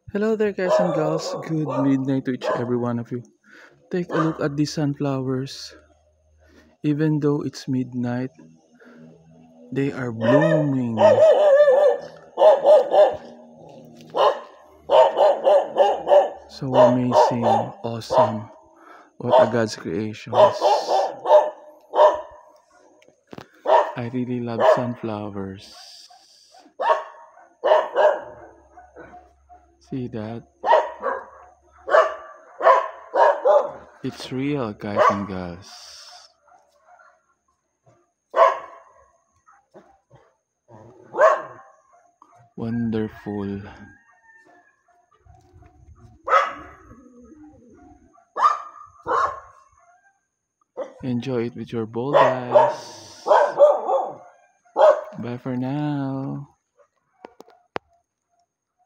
Hello there, guys and girls. Good midnight to each every one of you. Take a look at these sunflowers. Even though it's midnight, they are blooming. So amazing, awesome. What a God's creations. I really love sunflowers. See that? It's real, guys and girls. Wonderful. Enjoy it with your bold eyes. Bye for now.